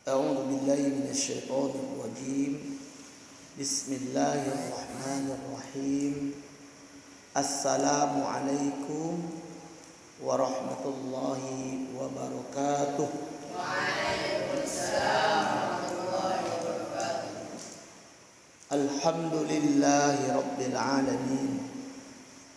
أعوذ بالله من الشيطان الرجيم. بسم الله الرحمن الرحيم. السلام عليكم ورحمة الله وبركاته. وعليكم السلام ورحمة الله وبركاته. الحمد لله رب العالمين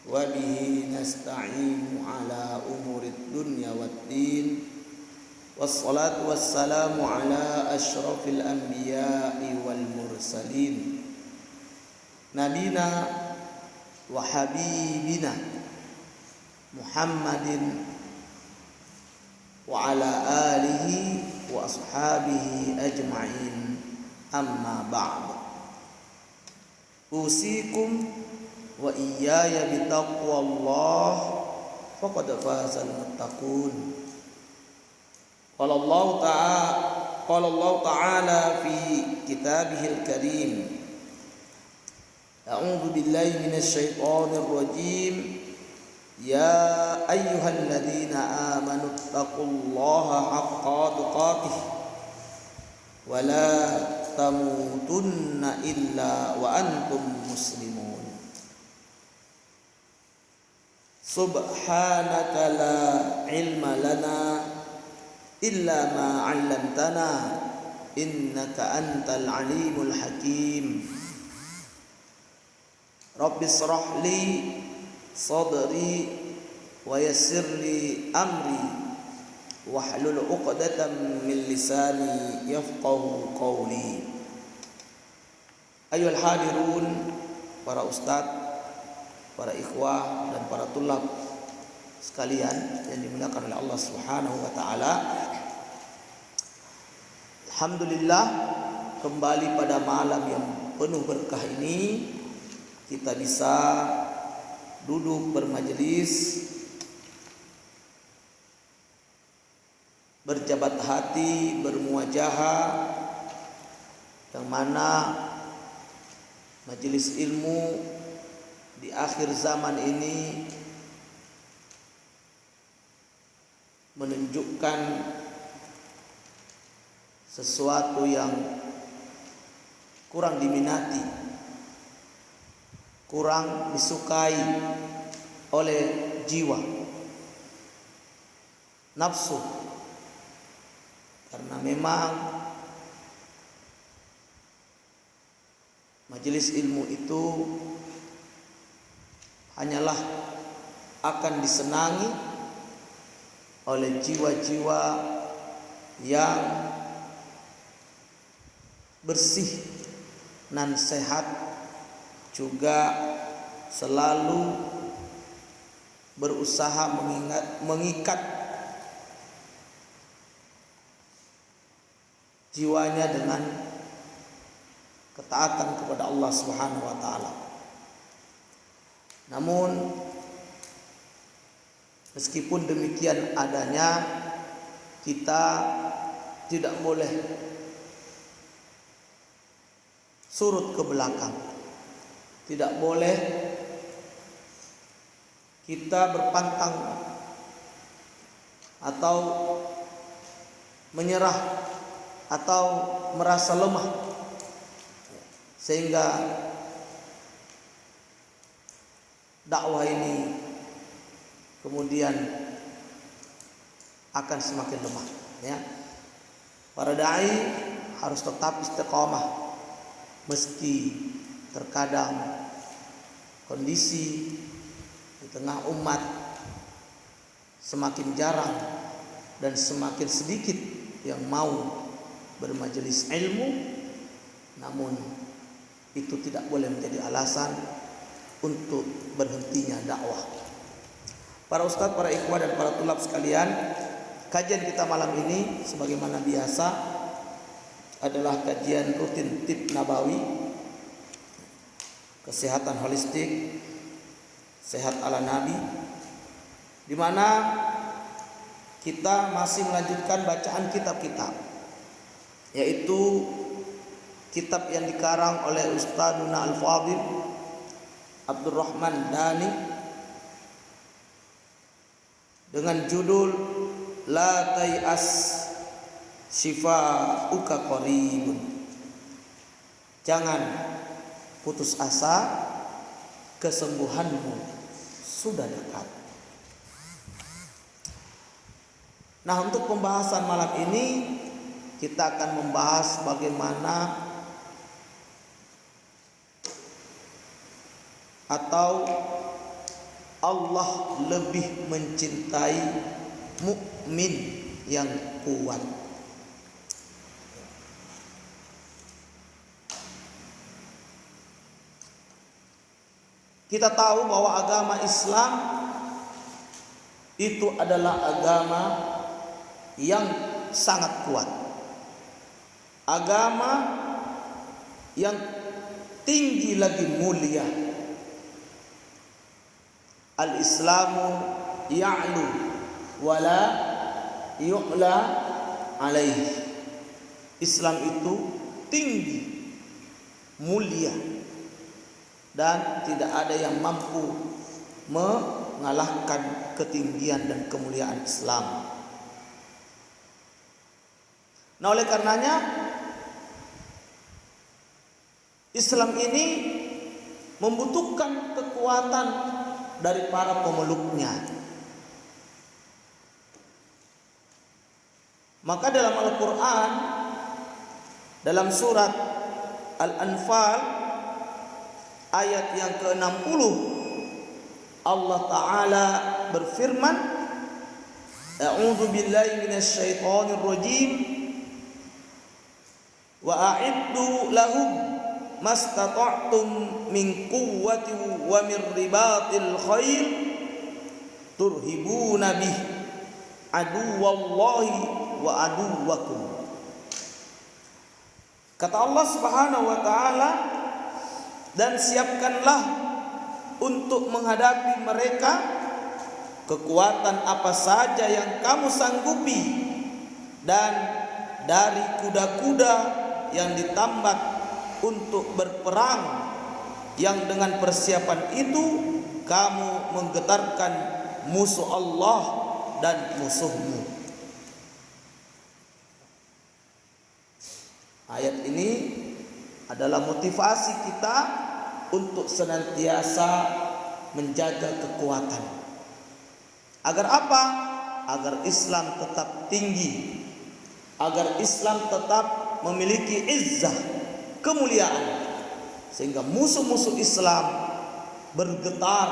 وبه نستعين على أمور الدنيا والدين والصلاة والسلام على أشرف الأنبياء والمرسلين نبينا وحبيبنا محمد وعلى آله وأصحابه أجمعين. أما بعد، أوصيكم وإياي بتقوى الله فقد فاز المتقون. قال الله تعالى في كتابه الكريم: أعوذ بالله من الشيطان الرجيم. يا أيها الذين آمنوا اتقوا الله حق تقاته ولا تموتن إلا وأنتم مسلمون. سبحانك لا علم لنا إلا ما علمتنا إنك أنت العليم الحكيم. رب اشرح لي صدري ويسر لي أمري واحلل عقدة من لساني يفقه قولي. أيها الحاضرون, para ustadz, para ikhwah dan para tulab sekalian yang dimuliakan oleh Allah Subhanahu wa taala. Alhamdulillah, kembali pada malam yang penuh berkah ini kita bisa duduk bermajelis, berjabat hati, bermuajahah, yang mana majelis ilmu di akhir zaman ini menunjukkan sesuatu yang kurang diminati, kurang disukai oleh jiwa nafsu, karena memang majelis ilmu itu hanyalah akan disenangi oleh jiwa-jiwa yang bersih dan sehat, juga selalu berusaha mengikat jiwanya dengan ketaatan kepada Allah Subhanahu wa taala. Namun meskipun demikian adanya, kita tidak boleh surut ke belakang. Tidak boleh kita berpantang atau menyerah atau merasa lemah, sehingga dakwah ini kemudian akan semakin lemah, ya. Para dai harus tetap istiqamah meski terkadang kondisi di tengah umat semakin jarang dan semakin sedikit yang mau bermajelis ilmu, namun itu tidak boleh menjadi alasan untuk berhentinya dakwah. Para ustadz, para ikhwah dan para tulab sekalian, kajian kita malam ini sebagaimana biasa adalah kajian rutin tip nabawi, kesehatan holistik, sehat ala nabi, di mana kita masih melanjutkan bacaan kitab-kitab, yaitu kitab yang dikarang oleh Ustadzuna Al-Fadhil Abdurrahman Dani dengan judul La Tay'as Shifa'uka qaribun. Jangan putus asa, kesembuhanmu sudah dekat. Nah, untuk pembahasan malam ini kita akan membahas bagaimana atau Allah lebih mencintai mukmin yang kuat. Kita tahu bahwa agama Islam itu adalah agama yang sangat kuat. Agama yang tinggi lagi mulia. Al-Islamu ya'lu wala yu'la alaih. Islam itu tinggi, mulia, dan tidak ada yang mampu mengalahkan ketinggian dan kemuliaan Islam. Nah, oleh karenanya Islam ini membutuhkan kekuatan dari para pemeluknya. Maka dalam Al-Quran, dalam surat Al-Anfal ayat yang ke-60, Allah Ta'ala berfirman, A'udzu billahi minasyaitonir rajim, wa a'iddu lahum mastata'tum min quwwatin wa min ribatil khair turhibuna bih aduwallahi wa aduwakum. Kata Allah Subhanahu wa taala, dan siapkanlah untuk menghadapi mereka kekuatan apa saja yang kamu sanggupi, dan dari kuda-kuda yang ditambat untuk berperang, yang dengan persiapan itu kamu menggetarkan musuh Allah dan musuhmu. Ayat ini adalah motivasi kita untuk senantiasa menjaga kekuatan. Agar apa? Agar Islam tetap tinggi, agar Islam tetap memiliki izzah, kemuliaan, sehingga musuh-musuh Islam bergetar,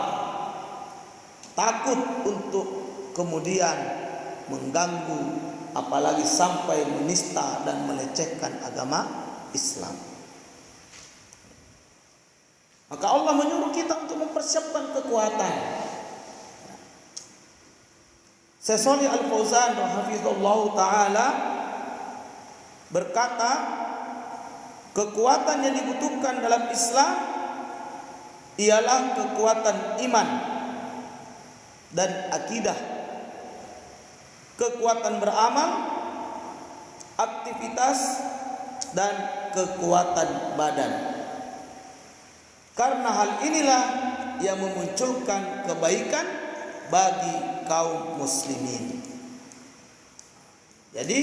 takut untuk kemudian mengganggu, apalagi sampai menista dan melecehkan agama Islam. Maka Allah menyuruh kita untuk mempersiapkan kekuatan. Syekh Shalih Al-Fauzan rahimahullahu taala berkata, kekuatan yang dibutuhkan dalam Islam ialah kekuatan iman dan akidah, kekuatan beramal, aktivitas, dan kekuatan badan. Karena hal inilah yang memunculkan kebaikan bagi kaum muslimin. Jadi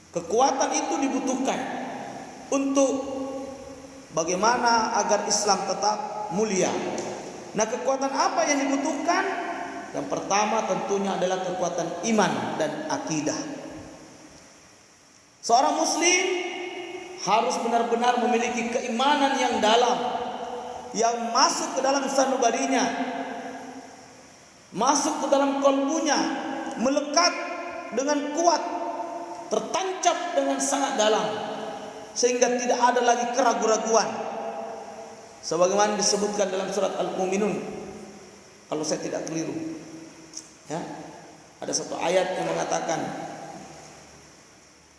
kekuatan itu dibutuhkan untuk bagaimana agar Islam tetap mulia. Nah, kekuatan apa yang dibutuhkan? Yang pertama tentunya adalah kekuatan iman dan akidah. Seorang muslim harus benar-benar memiliki keimanan yang dalam, yang masuk ke dalam sanubarinya, masuk ke dalam kalbunya, melekat dengan kuat, tertancap dengan sangat dalam, sehingga tidak ada lagi keraguan-raguan. Sebagaimana disebutkan dalam surat Al-Mu'minun, kalau saya tidak keliru, ya, ada satu ayat yang mengatakan,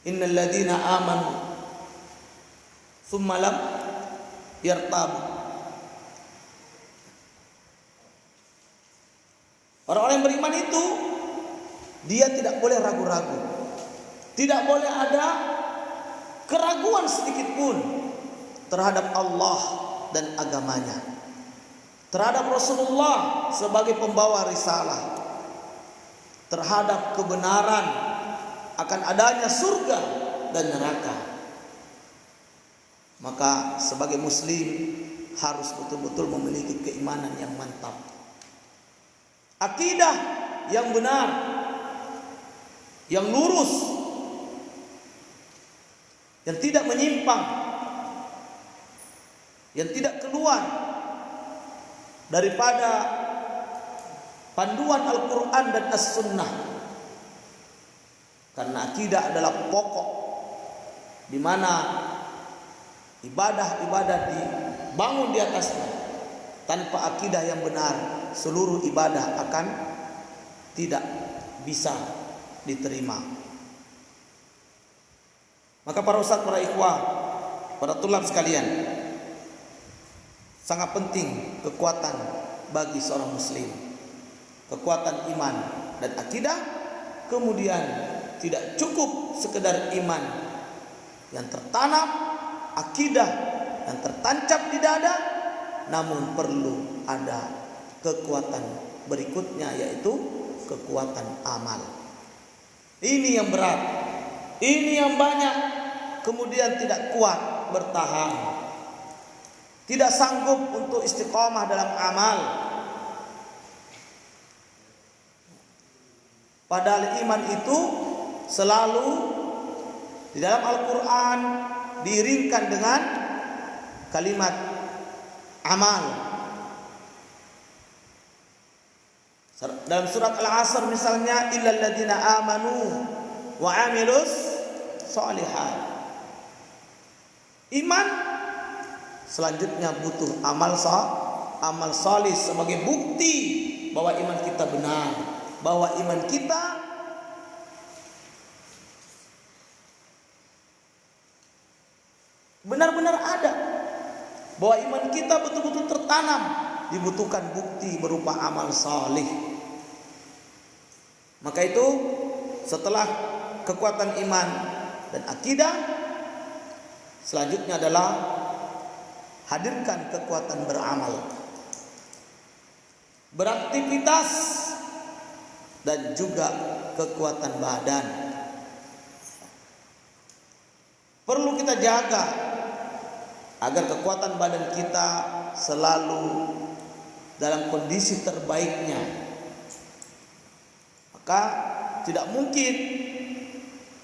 Innal ladzina amanu tsumma lam yartabu. Orang-orang yang beriman itu dia tidak boleh ragu-ragu, tidak boleh ada keraguan sedikit pun terhadap Allah dan agamanya, terhadap Rasulullah sebagai pembawa risalah, terhadap kebenaran, akan adanya surga dan neraka. Maka sebagai muslim harus betul-betul memiliki keimanan yang mantap, akidah yang benar, yang lurus, yang tidak menyimpang, yang tidak keluar daripada panduan Al-Quran dan As-Sunnah. Karena akidah adalah pokok di mana ibadah-ibadah dibangun di atasnya. Tanpa akidah yang benar, seluruh ibadah akan tidak bisa diterima. Maka para ustaz, para ikhwah, para tulab sekalian, sangat penting kekuatan bagi seorang muslim, kekuatan iman dan akidah. Kemudian tidak cukup sekedar iman yang tertanam, akidah yang tertancap di dada, namun perlu ada kekuatan berikutnya, yaitu kekuatan amal. Ini yang berat, ini yang banyak kemudian tidak kuat bertahan, tidak sanggup untuk istiqomah dalam amal. Padahal iman itu selalu di dalam Al-Quran diiringkan dengan kalimat amal. Dalam surat Al-Asr misalnya, illal ladzina amanu wa amilus sholihat. Iman selanjutnya butuh amal salih sebagai bukti bahwa iman kita benar, bahwa iman kita benar-benar ada, bahwa iman kita betul-betul tertanam. Dibutuhkan bukti berupa amal salih. Maka itu setelah kekuatan iman dan akidah, selanjutnya adalah hadirkan kekuatan beramal, beraktivitas, dan juga kekuatan badan. Perlu kita jaga agar kekuatan badan kita selalu dalam kondisi terbaiknya. Maka tidak mungkin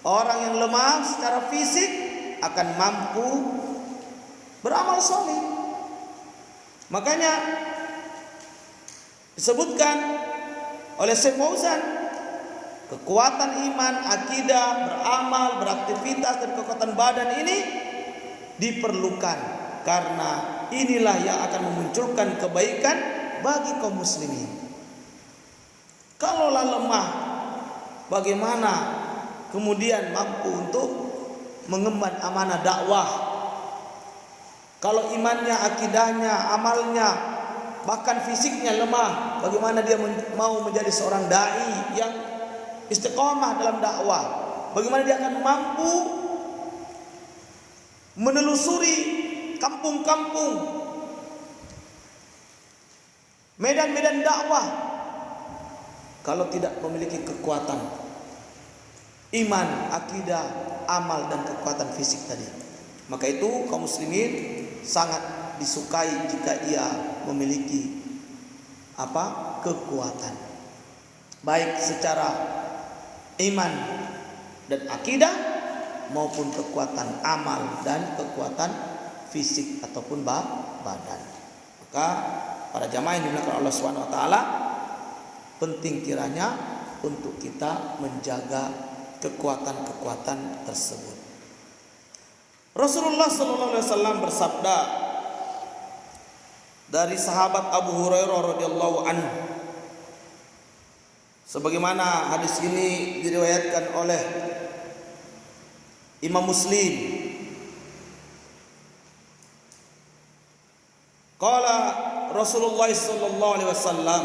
orang yang lemah secara fisik akan mampu beramal soleh. Makanya disebutkan oleh Syekh Fauzan, kekuatan iman, akidah, beramal, beraktivitas, dan kekuatan badan ini diperlukan, karena inilah yang akan memunculkan kebaikan bagi kaum muslimin. Kalaulah lemah, bagaimana kemudian mampu untuk mengemban amanah dakwah? Kalau imannya, akidahnya, amalnya, bahkan fisiknya lemah, bagaimana dia mau menjadi seorang dai yang istiqomah dalam dakwah? Bagaimana dia akan mampu menelusuri kampung-kampung, medan-medan dakwah, kalau tidak memiliki kekuatan iman, akidah, amal, dan kekuatan fisik tadi? Maka itu kaum muslimin sangat disukai jika ia memiliki kekuatan, baik secara iman dan akidah maupun kekuatan amal dan kekuatan fisik ataupun badan. Maka para jamaah yang dimuliakan Allah Subhanahu wa taala, penting kiranya untuk kita menjaga kekuatan-kekuatan tersebut. Rasulullah sallallahu alaihi wasallam bersabda dari sahabat Abu Hurairah radhiyallahu anhu, sebagaimana hadis ini diriwayatkan oleh Imam Muslim. Qala Rasulullah sallallahu alaihi wasallam,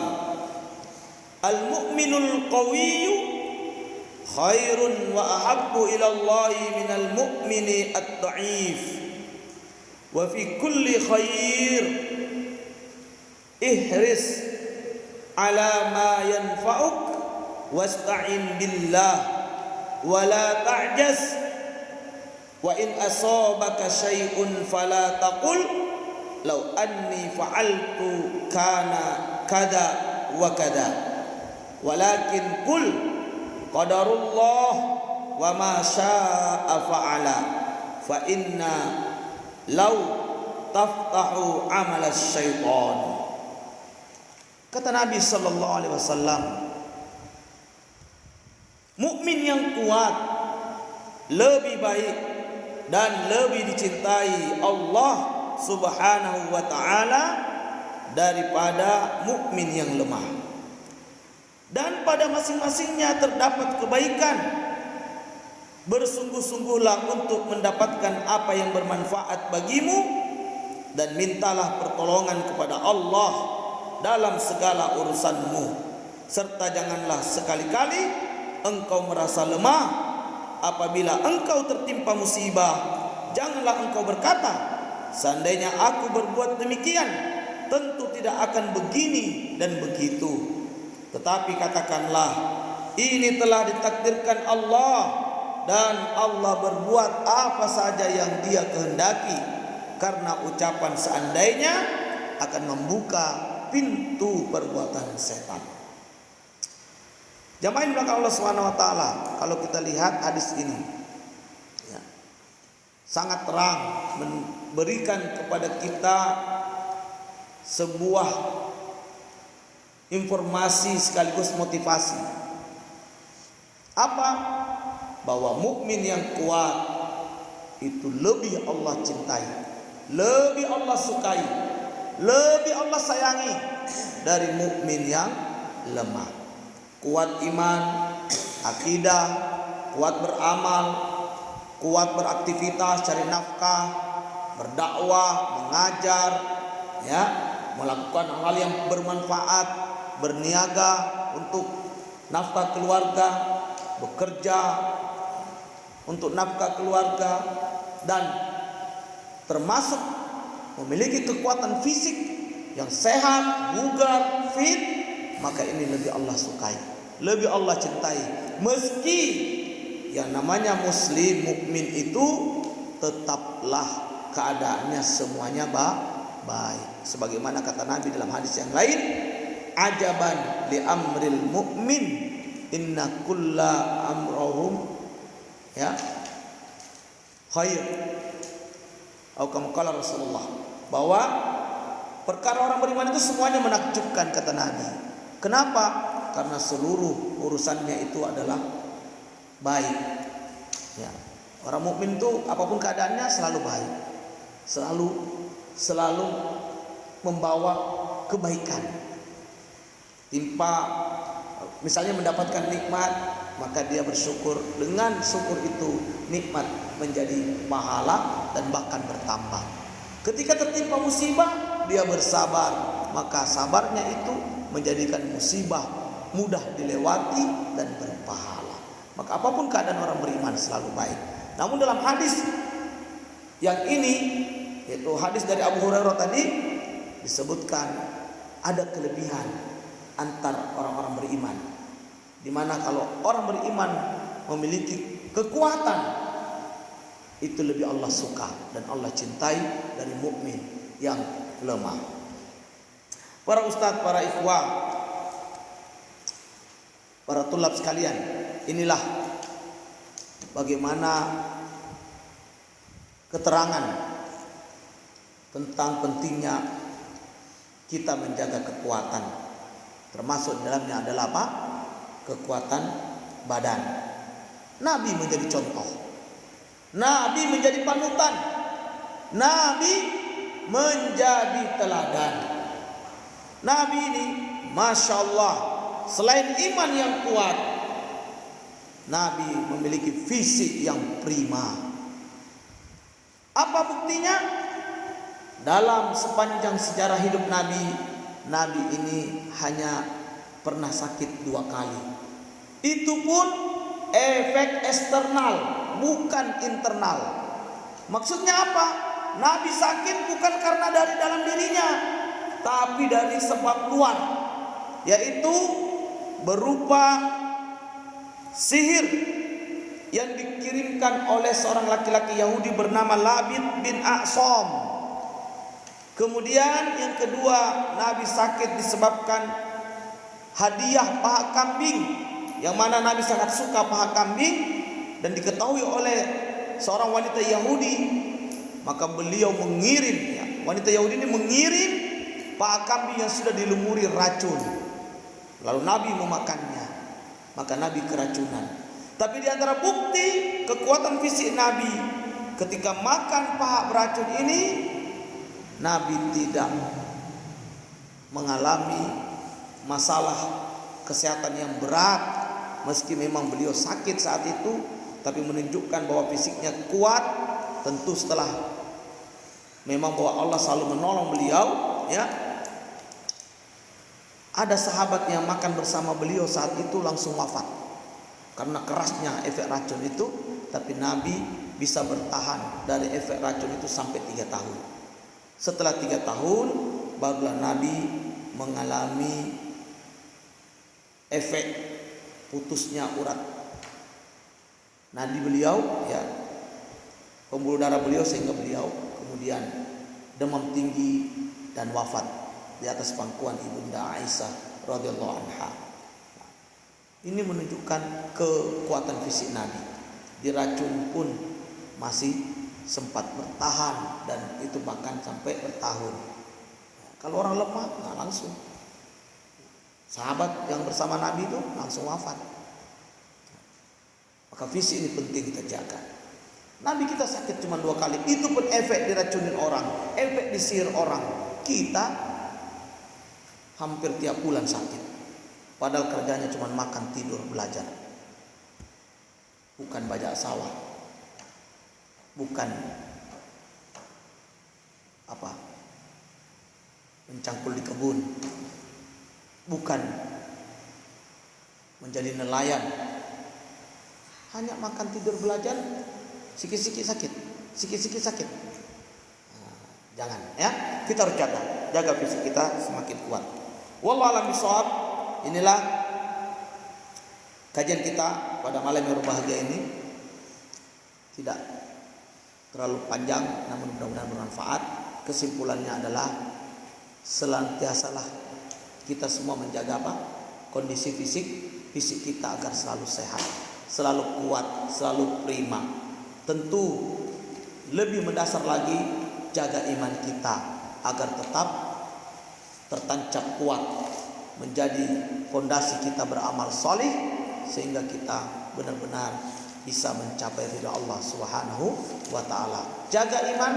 al-mu'minul qawiyyu khairun wa ahabbu ila Allah minal mu'mini ad-dha'if, wa fi kulli khair ihris ala ma yanfa'uk wasta'in billah wa la ta'jaz wa in asabaka syai'un fala taqul law anni fa'altu kana kada wa kada walakin qul qadarullah wa ma syaa fa'ala fa inna law taftahu amal syaitan. Kata Nabi sallallahu alaihi wasallam, mukmin yang kuat lebih baik dan lebih dicintai Allah Subhanahu wa taala daripada mukmin yang lemah. Dan pada masing-masingnya terdapat kebaikan. Bersungguh-sungguhlah untuk mendapatkan apa yang bermanfaat bagimu dan mintalah pertolongan kepada Allah dalam segala urusanmu, serta janganlah sekali-kali engkau merasa lemah apabila engkau tertimpa musibah. Janganlah engkau berkata, seandainya aku berbuat demikian, tentu tidak akan begini dan begitu. Tetapi katakanlah, ini telah ditakdirkan Allah, dan Allah berbuat apa saja yang Dia kehendaki, karena ucapan seandainya akan membuka pintu perbuatan setan. Jamaah yang belakang Allah Subhanahu wa taala, kalau kita lihat hadis ini ya, sangat terang memberikan kepada kita sebuah informasi sekaligus motivasi. Apa? Bahwa mukmin yang kuat itu lebih Allah cintai, lebih Allah sukai, lebih Allah sayangi dari mukmin yang lemah. Kuat iman, akidah, kuat beramal, kuat beraktivitas, cari nafkah, berdakwah, mengajar, ya, melakukan hal yang bermanfaat, berniaga untuk nafkah keluarga, bekerja untuk nafkah keluarga, dan termasuk memiliki kekuatan fisik yang sehat, bugar, fit, maka ini lebih Allah sukai, lebih Allah cintai. Meski yang namanya muslim, mukmin itu tetaplah keadaannya semuanya baik. Sebagaimana kata Nabi dalam hadis yang lain, ajaban li amril mukmin, inna kulla amrohum ya khair. Atau kama qala Rasulullah, bahwa perkara orang beriman itu semuanya menakjubkan, kata Nabi. Kenapa? Karena seluruh urusannya itu adalah baik. Ya. Orang mukmin itu apapun keadaannya selalu baik, selalu membawa kebaikan. Misalnya mendapatkan nikmat, maka dia bersyukur. Dengan syukur itu nikmat menjadi pahala dan bahkan bertambah. Ketika tertimpa musibah, dia bersabar, maka sabarnya itu menjadikan musibah mudah dilewati dan berpahala. Maka apapun keadaan orang beriman selalu baik. Namun dalam hadis yang ini, yaitu hadis dari Abu Hurairah tadi, disebutkan ada kelebihan antar orang-orang beriman, di mana kalau orang beriman memiliki kekuatan, itu lebih Allah suka dan Allah cintai dari mukmin yang lemah. Para ustadz, para ikhwah, para tulab sekalian, inilah bagaimana keterangan tentang pentingnya kita menjaga kekuatan. Termasuk dalamnya adalah apa? Kekuatan badan. Nabi menjadi contoh, Nabi menjadi panutan, Nabi menjadi teladan. Nabi ini Masya Allah, selain iman yang kuat, Nabi memiliki fisik yang prima. Apa buktinya? Dalam sepanjang sejarah hidup Nabi, Nabi ini hanya pernah sakit 2 kali. Itu pun efek eksternal, bukan internal. Maksudnya apa? Nabi sakit bukan karena dari dalam dirinya, tapi dari sebab luar, yaitu berupa sihir yang dikirimkan oleh seorang laki-laki Yahudi bernama Labid bin A'sam. Kemudian yang kedua, Nabi sakit disebabkan hadiah paha kambing, yang mana Nabi sangat suka paha kambing dan diketahui oleh seorang wanita Yahudi. Maka beliau mengirim, ya, wanita Yahudi ini mengirim paha kambing yang sudah dilumuri racun. Lalu Nabi memakannya, maka Nabi keracunan. Tapi di antara bukti kekuatan fisik Nabi ketika makan paha beracun ini, Nabi tidak mengalami masalah kesehatan yang berat. Meski memang beliau sakit saat itu, tapi menunjukkan bahwa fisiknya kuat. Tentu setelah memang bahwa Allah selalu menolong beliau, ya. Ada sahabat yang makan bersama beliau saat itu langsung wafat karena kerasnya efek racun itu. Tapi Nabi bisa bertahan dari efek racun itu sampai 3 tahun. Setelah 3 tahun barulah Nabi mengalami efek putusnya urat nadi beliau, ya, pembuluh darah beliau, sehingga beliau kemudian demam tinggi dan wafat di atas pangkuan ibunda Aisyah radhiyallahu anha. Ini menunjukkan kekuatan fisik Nabi. Diracun pun masih sempat bertahan, dan itu bahkan sampai bertahun. Kalau orang lemah, nah langsung. Sahabat yang bersama Nabi itu langsung wafat. Maka fisik ini penting kita jaga. Nabi kita sakit cuma 2 kali, itu pun efek diracunin orang, efek disihir orang. Kita hampir tiap bulan sakit, padahal kerjanya cuma makan, tidur, belajar. Bukan bajak sawah, bukan mencangkul di kebun, bukan menjadi nelayan. Hanya makan, tidur, belajar, sikit-sikit sakit. Nah, jangan, ya. Kita harus jaga fisik kita semakin kuat. Wallahu a'lam bishawab. Inilah kajian kita pada malam yang berbahagia ini. Tidak terlalu panjang, namun mudah-mudahan bermanfaat. Kesimpulannya adalah senantiasalah kita semua menjaga kondisi fisik kita agar selalu sehat, selalu kuat, selalu prima. Tentu lebih mendasar lagi jaga iman kita agar tetap tertancap kuat, menjadi fondasi kita beramal saleh, sehingga kita benar-benar bisa mencapai ridha Allah Subhanahu wa taala. Jaga iman,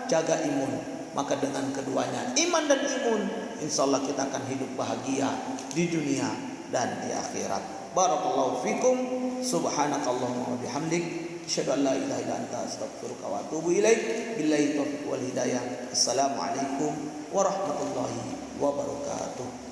jaga imun. Maka dengan keduanya, iman dan imun, insyaallah kita akan hidup bahagia di dunia dan di akhirat. Barakallahu fikum. Subhanakallahumma wa bihamdik, asyhadu an la ilaha illa anta, astaghfiruka wa atubu ilaik. Billahi taufiq wal hidayah. Assalamualaikum warahmatullahi wabarakatuh.